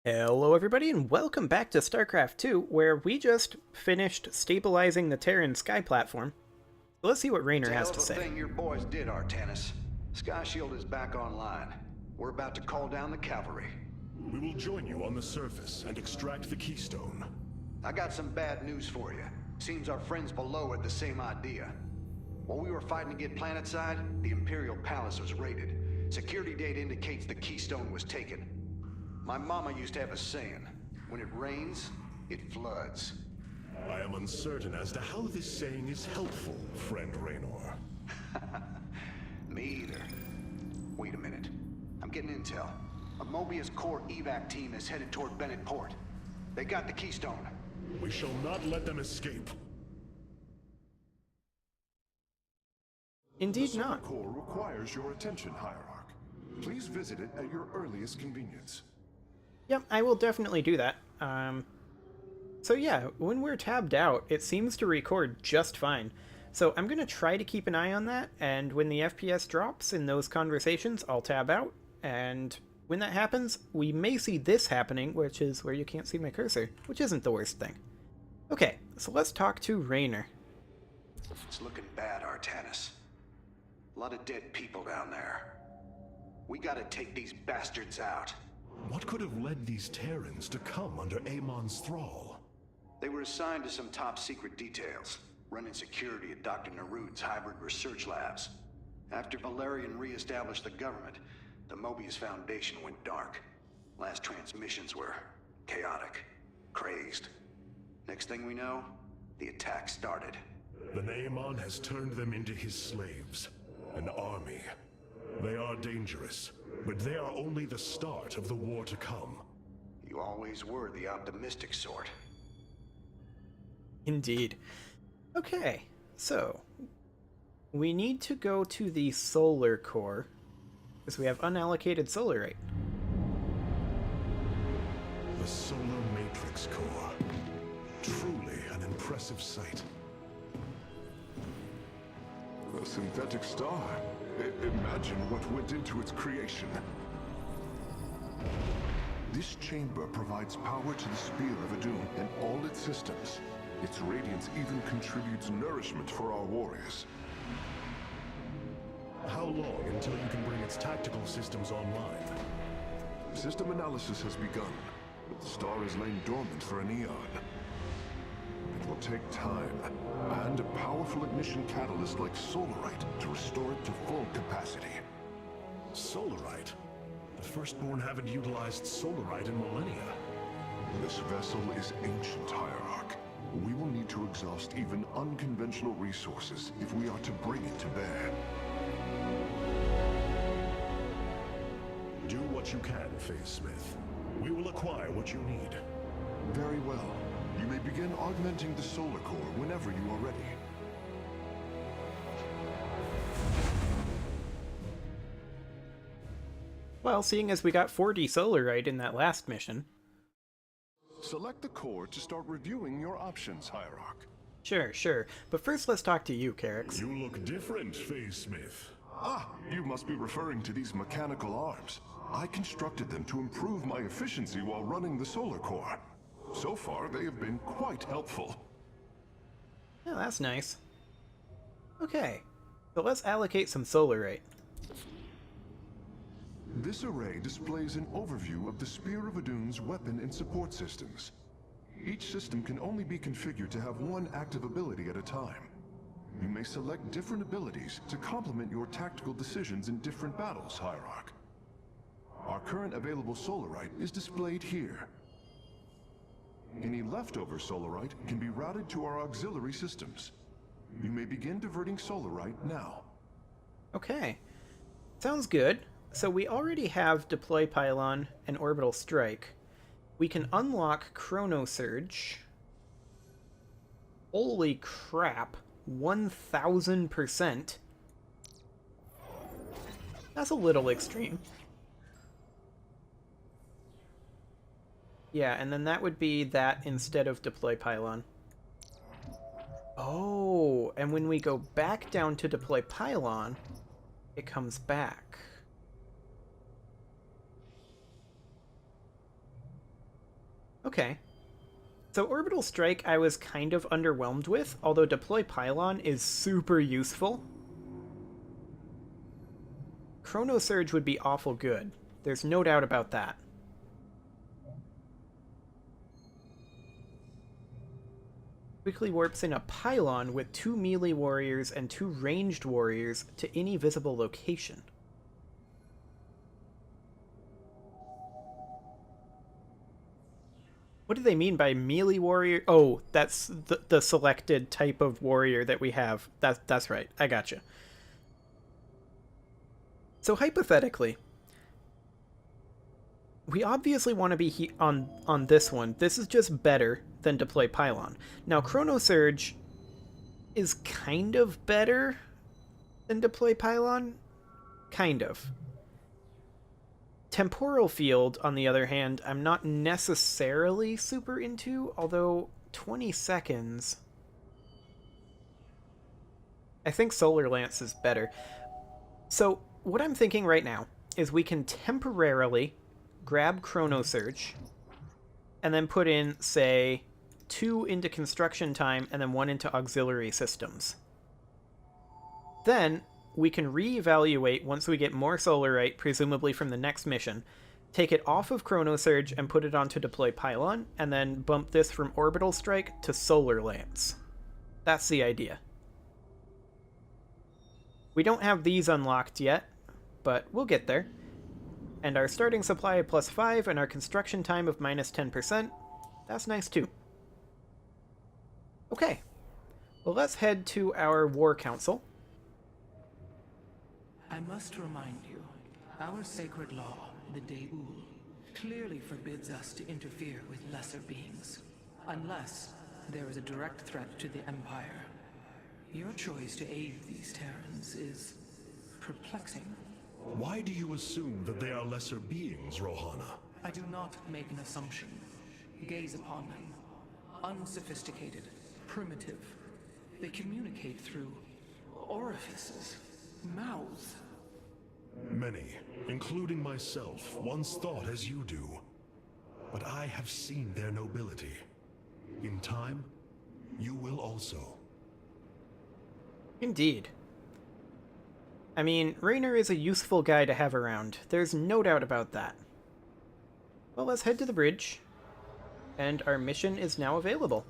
Hello everybody and welcome back to StarCraft 2, where we just finished stabilizing the Terran sky platform. So let's see what It's Raynor a has hell of to a say. thing your boys did, Atraitus. Sky Shield is back online. We're about to call down the cavalry. We will join you on the surface and extract the keystone. I got some bad news for you. Seems our friends below had the same idea. While we were fighting to get planetside, the Imperial Palace was raided. Security data indicates the keystone was taken. My mama used to have a saying, when it rains, it floods. I am uncertain as to how this saying is helpful, friend Raynor. Me either. Wait a minute. I'm getting intel. A Mobius Core evac team is headed toward Bennett Port. They got the keystone. We shall not let them escape. Indeed not. The core requires your attention, Hierarch. Please visit it at your earliest convenience. Yep, I will definitely do that. So yeah, when we're tabbed out, it seems to record just fine. So I'm going to try to keep an eye on that, and when the FPS drops in those conversations, I'll tab out, and when that happens, we may see this happening, which is where you can't see my cursor, which isn't the worst thing. Okay, so let's talk to Raynor. It's looking bad, Artanis. A lot of dead people down there. We gotta take these bastards out. What could have led these Terrans to come under Amon's thrall? They were assigned to some top-secret details, running security at Dr. Narud's hybrid research labs. After Valerian re-established the government, the Mobius Foundation went dark. Last transmissions were chaotic, crazed. Next thing we know, the attack started. Then Amon has turned them into his slaves, an army. They are dangerous, but they are only the start of the war to come. You always were the optimistic sort. Indeed. Okay, so we need to go to the solar core, because we have unallocated solar rate. The Solar Matrix Core. Truly an impressive sight. A synthetic star. Imagine what went into its creation. This chamber provides power to the Spear of Adun and all its systems. Its radiance even contributes nourishment for our warriors. How long until you can bring its tactical systems online? System analysis has begun. The star has lain dormant for an eon. It will take time, and a powerful ignition catalyst like Solarite to restore it to full capacity. Solarite? The Firstborn haven't utilized Solarite in millennia. This vessel is ancient, Hierarch. We will need to exhaust even unconventional resources if we are to bring it to bear. Do what you can, Faith Smith. We will acquire what you need. Very well. You may begin augmenting the solar core whenever you are ready. Well, seeing as we got 40 solarite in that last mission. Select the core to start reviewing your options, Hierarch. Sure. But first let's talk to you, Carix. You look different, Faith Smith. Ah, you must be referring to these mechanical arms. I constructed them to improve my efficiency while running the solar core. So far, they have been quite helpful. Oh, that's nice. Okay, so let's allocate some solarite. This array displays an overview of the Spear of Adun's weapon and support systems. Each system can only be configured to have one active ability at a time. You may select different abilities to complement your tactical decisions in different battles, Hierarch. Our current available solarite is displayed here. Any leftover solarite can be routed to our auxiliary systems. You may begin diverting solarite now. Okay, sounds good. So we already have Deploy Pylon and Orbital Strike. We can unlock Chrono Surge. Holy crap, 1000%. That's a little extreme. Yeah, and then that would be that instead of Deploy Pylon. Oh, and when we go back down to Deploy Pylon, it comes back. Okay. So Orbital Strike I was kind of underwhelmed with, although Deploy Pylon is super useful. Chrono Surge would be awful good. There's no doubt about that. Quickly warps in a pylon with 2 melee warriors and 2 ranged warriors to any visible location. What do they mean by melee warrior? Oh, that's the selected type of warrior that we have. That's right. I gotcha. So hypothetically, we obviously want to be on this one. This is just better than Deploy Pylon. Now, Chrono Surge is kind of better than Deploy Pylon. Kind of. Temporal Field, on the other hand, I'm not necessarily super into, although 20 seconds... I think Solar Lance is better. So, what I'm thinking right now is we can temporarily grab Chrono Surge, and then put in, say, 2 into construction time, and then 1 into auxiliary systems. Then, we can reevaluate once we get more Solarite, presumably from the next mission, take it off of Chrono Surge and put it onto Deploy Pylon, and then bump this from Orbital Strike to Solar Lance. That's the idea. We don't have these unlocked yet, but we'll get there. And our starting supply of +5 and our construction time of -10%, that's nice too. Okay, well let's head to our War Council. I must remind you, our sacred law, the Deul, clearly forbids us to interfere with lesser beings, unless there is a direct threat to the Empire. Your choice to aid these Terrans is perplexing. Why do you assume that they are lesser beings, Rohana? I do not make an assumption. Gaze upon them. Unsophisticated, primitive. They communicate through orifices, mouths. Many, including myself, once thought as you do. But I have seen their nobility. In time, you will also. Indeed. I mean, Raynor is a useful guy to have around. There's no doubt about that. Well, let's head to the bridge. And our mission is now available.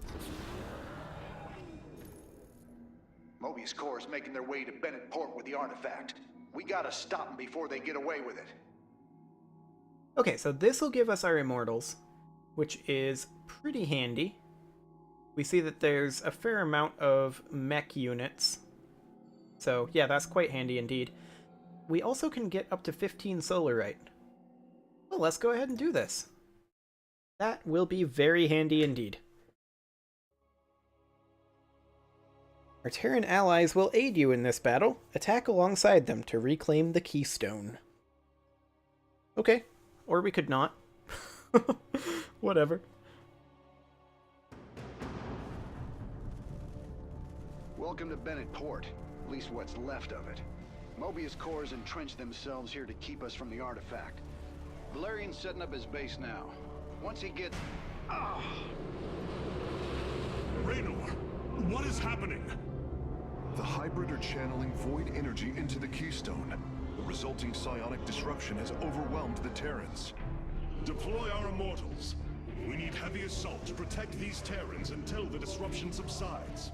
Mobius Corps is making their way to Bennett Port with the artifact. We gotta stop them before they get away with it. Okay, so this will give us our Immortals, which is pretty handy. We see that there's a fair amount of mech units. So, yeah, that's quite handy indeed. We also can get up to 15 Solarite. Well, let's go ahead and do this. That will be very handy indeed. Our Terran allies will aid you in this battle. Attack alongside them to reclaim the Keystone. Okay, or we could not. Whatever. Welcome to Bennett Port. At least what's left of it. Mobius Corps has entrenched themselves here to keep us from the artifact. Valerian's setting up his base now. Once he gets... Raynor, what is happening? The hybrid are channeling void energy into the Keystone. The resulting psionic disruption has overwhelmed the Terrans. Deploy our Immortals. We need heavy assault to protect these Terrans until the disruption subsides.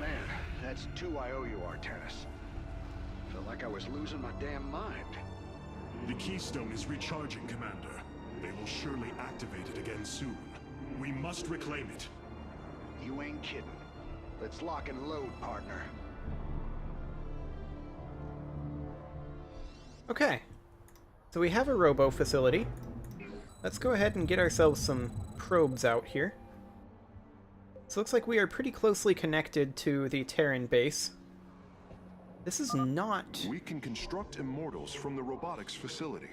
Man, that's 2 I owe you, Atraitus. Felt like I was losing my damn mind. The Keystone is recharging, Commander. They will surely activate it again soon. We must reclaim it. You ain't kidding. Let's lock and load, partner. Okay. So we have a robo facility. Let's go ahead and get ourselves some probes out here. So it looks like we are pretty closely connected to the Terran base. This is not... We can construct Immortals from the robotics facility.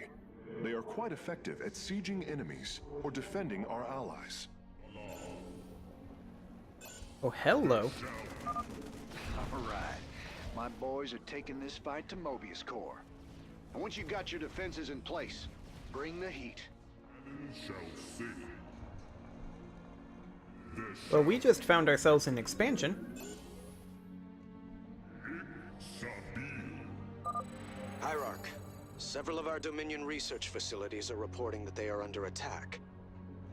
They are quite effective at sieging enemies or defending our allies. Oh, hello. Alright. My boys are taking this fight to Mobius Corps. And once you've got your defenses in place, bring the heat. Shall see. Well, we just found ourselves an expansion. Hierarch, several of our Dominion research facilities are reporting that they are under attack.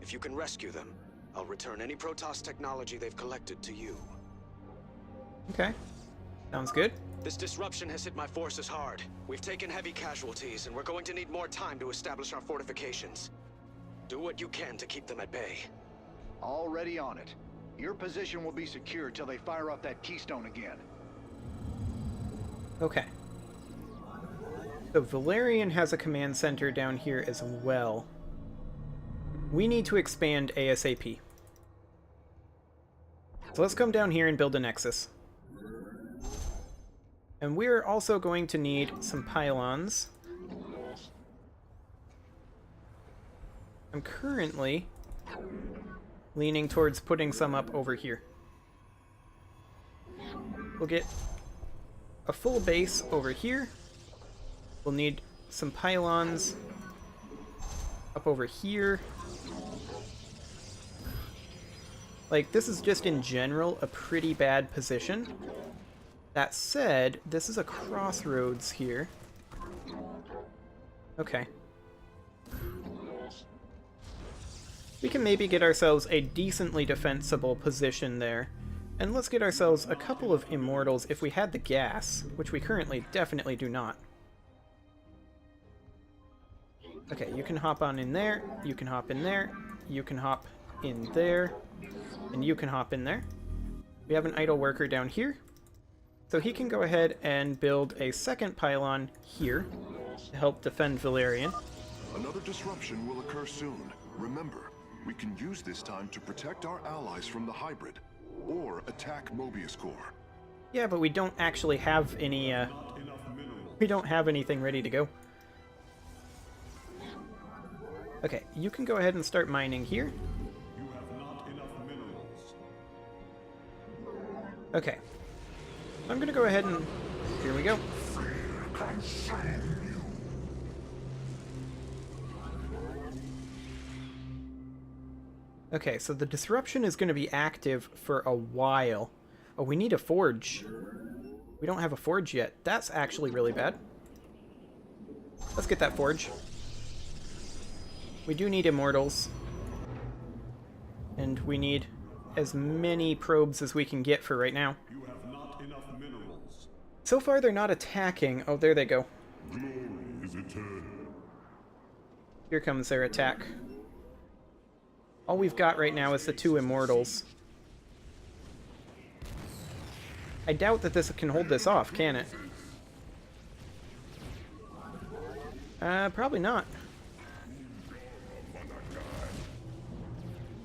If you can rescue them, I'll return any Protoss technology they've collected to you. Okay. Sounds good. This disruption has hit my forces hard. We've taken heavy casualties, and we're going to need more time to establish our fortifications. Do what you can to keep them at bay. Already on it. Your position will be secure till they fire up that keystone again. Okay. So Valerian has a command center down here as well. We need to expand ASAP. So let's come down here and build a nexus. And we're also going to need some pylons. I'm currently leaning towards putting some up over here. We'll get a full base over here. We'll need some pylons up over here. Like, this is just in general a pretty bad position. That said, this is a crossroads here. Okay. We can maybe get ourselves a decently defensible position there. And let's get ourselves a couple of immortals if we had the gas, which we currently definitely do not. Okay, you can hop on in there, you can hop in there, you can hop in there, and you can hop in there. We have an idle worker down here, so he can go ahead and build a second pylon here to help defend Valerian. Another disruption will occur soon. Remember, we can use this time to protect our allies from the hybrid, or attack Mobius Core. Yeah, but we don't actually have any, we don't have anything ready to go. Okay, you can go ahead and start mining here. You have not enough minerals. Okay. I'm gonna go ahead and... Here we go. Okay, so the disruption is going to be active for a while. Oh, we need a forge. We don't have a forge yet. That's actually really bad. Let's get that forge. We do need immortals. And we need as many probes as we can get for right now. You have not enough minerals. So far, they're not attacking. Oh, there they go. Glory is eternal. Here comes their attack. All we've got right now is the 2 immortals. I doubt that this can hold this off, can it? Probably not.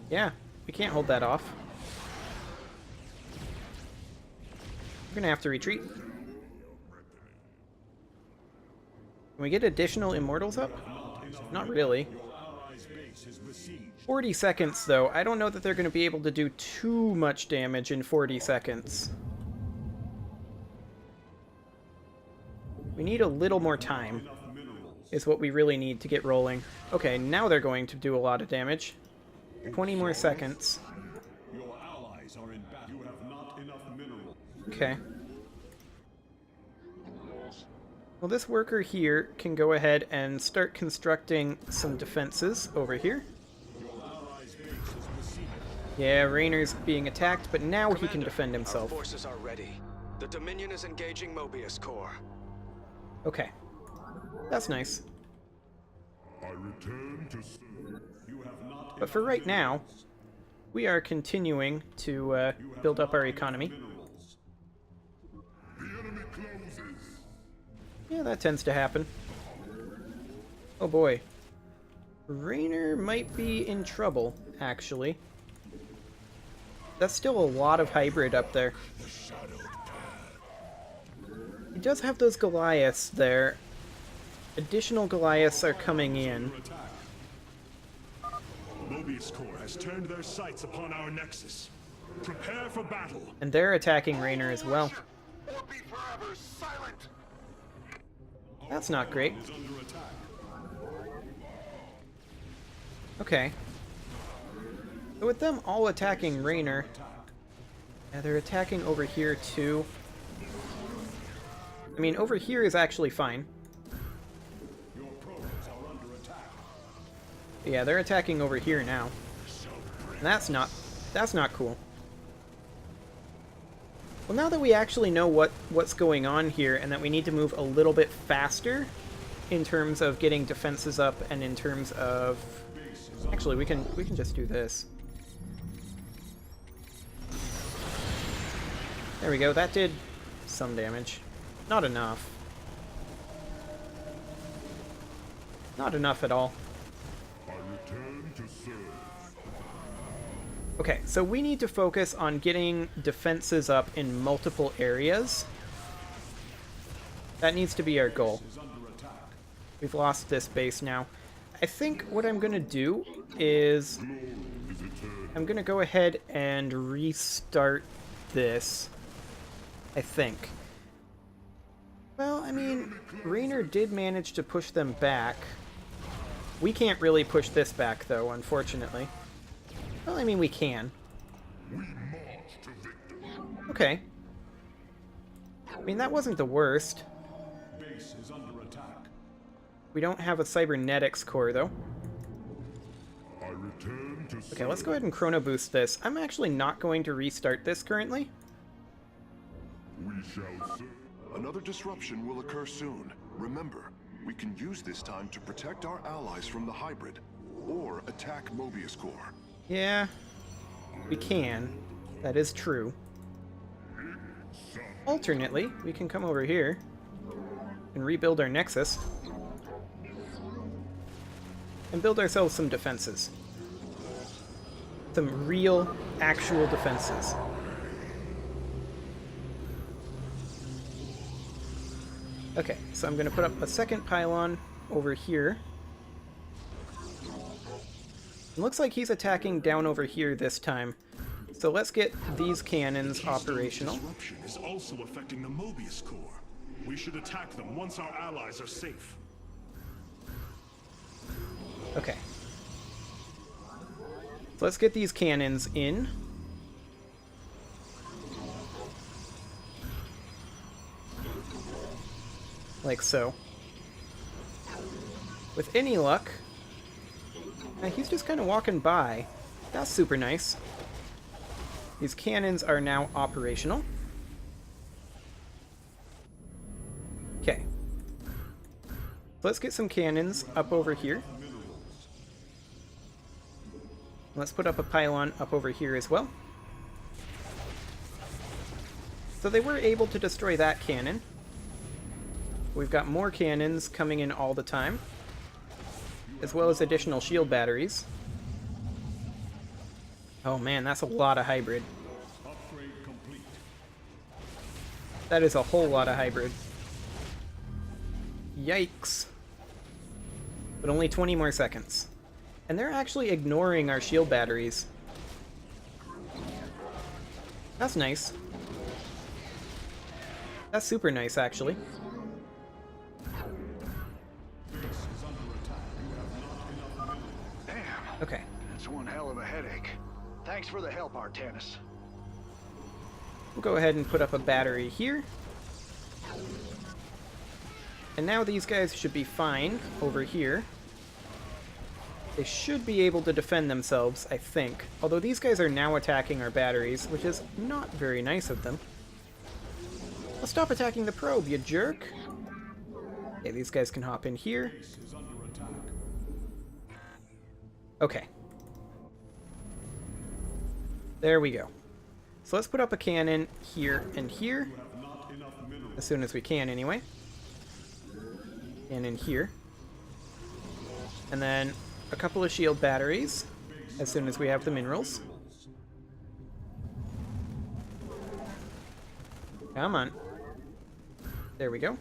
Yeah, we can't hold that off. We're gonna have to retreat. Can we get additional immortals up? Not really. 40 seconds, though. I don't know that they're going to be able to do too much damage in 40 seconds. We need a little more time, is what we really need to get rolling. Okay, now they're going to do a lot of damage. 20 more seconds. Your allies are in battle. You have not enough minerals. Okay. Well, this worker here can go ahead and start constructing some defenses over here. Yeah, Rainer's being attacked, but now Commander, he can defend himself. Our forces are ready. The Dominion is engaging Mobius Core. Okay. That's nice. I return to serve. You have not But for right now, we are continuing to build up our economy. minerals. The enemy closes. Yeah, that tends to happen. Oh boy. Rainer might be in trouble, actually. That's still a lot of hybrid up there. He does have those Goliaths there. Additional Goliaths are coming in. Mobius Core has turned their sights upon our nexus. Prepare for battle. And they're attacking Rainer as well. Or be forever silent. That's not great. Okay. So with them all attacking Raynor, yeah, they're attacking over here too. I mean, over here is actually fine. Yeah, they're attacking over here now. And that's not cool. Well, now that we actually know what's going on here and that we need to move a little bit faster in terms of getting defenses up and in terms of... Actually, we can just do this. There we go. That did some damage. Not enough. Not enough at all. Okay, so we need to focus on getting defenses up in multiple areas. That needs to be our goal. We've lost this base now. I think what I'm going to do is I'm going to go ahead and restart this, I think. Well, I mean, Raynor did manage to push them back. We can't really push this back, though, unfortunately. Well, I mean, we can. Okay. I mean, that wasn't the worst. We don't have a cybernetics core, though. Okay, let's go ahead and chrono boost this. I'm actually not going to restart this currently. Another disruption will occur soon. Remember, we can use this time to protect our allies from the hybrid, or attack Mobius Core. Yeah, we can. That is true. Alternately, we can come over here and rebuild our Nexus and build ourselves some defenses. Some real, actual defenses. Okay, so I'm going to put up a second pylon over here. It looks like he's attacking down over here this time. So let's get these cannons operational. Disruption is also affecting the Mobius Core. We should attack them once our allies are safe. Okay. So let's get these cannons in. Like so. With any luck... he's just kind of walking by. That's super nice. These cannons are now operational. Okay. Let's get some cannons up over here. Let's put up a pylon up over here as well. So they were able to destroy that cannon. We've got more cannons coming in all the time, as well as additional shield batteries. Oh man, that's a lot of hybrid. That is a whole lot of hybrid. Yikes. But only 20 more seconds. And they're actually ignoring our shield batteries. That's nice. That's super nice, actually. Damn. Okay. That's one hell of a headache. Thanks for the help, Atraitus. We'll go ahead and put up a battery here. And now these guys should be fine over here. They should be able to defend themselves, I think. Although these guys are now attacking our batteries, which is not very nice of them. Well, stop attacking the probe, you jerk! Okay, these guys can hop in here. Okay. There we go. So let's put up a cannon here and here. As soon as we can, anyway. Cannon here. And then a couple of shield batteries as soon as we have the minerals. Come on. There we go.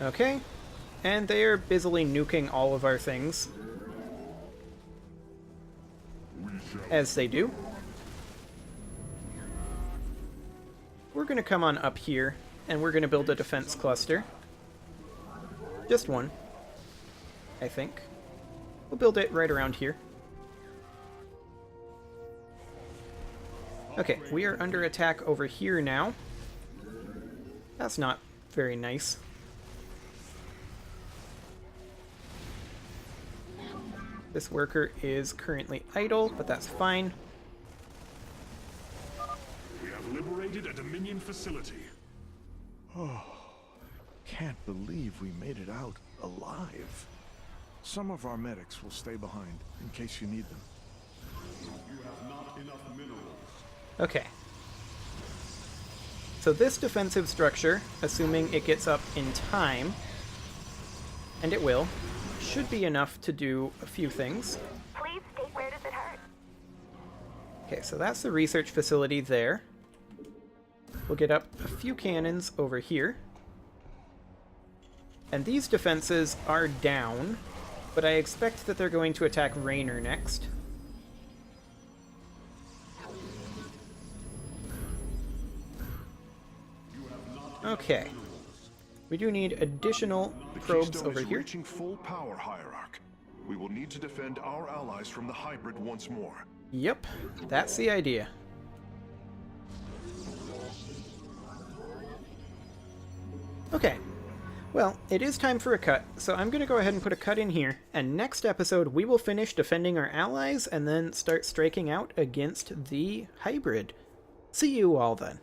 Okay. And they are busily nuking all of our things. As they do. going to come on up here, and we're going to build a defense cluster. Just one, I think. We'll build it right around here. Okay, we are under attack over here now. That's not very nice. This worker is currently idle, but that's fine. We have liberated a Dominion facility. Can't believe we made it out alive. Some of our medics will stay behind in case you need them. You have not enough minerals. Okay. So this defensive structure, assuming it gets up in time, and it will, should be enough to do a few things. Please state where does it hurt? Okay, so that's the research facility there. We'll get up a few cannons over here. And these defenses are down, but I expect that they're going to attack Raynor next. Okay. We do need additional probes Keystone over is here. reaching full power, Hierarch. We will need to defend our allies from the hybrid once more. Yep, that's the idea. Okay. Well, it is time for a cut, so I'm going to go ahead and put a cut in here, and next episode we will finish defending our allies and then start striking out against the hybrid. See you all then.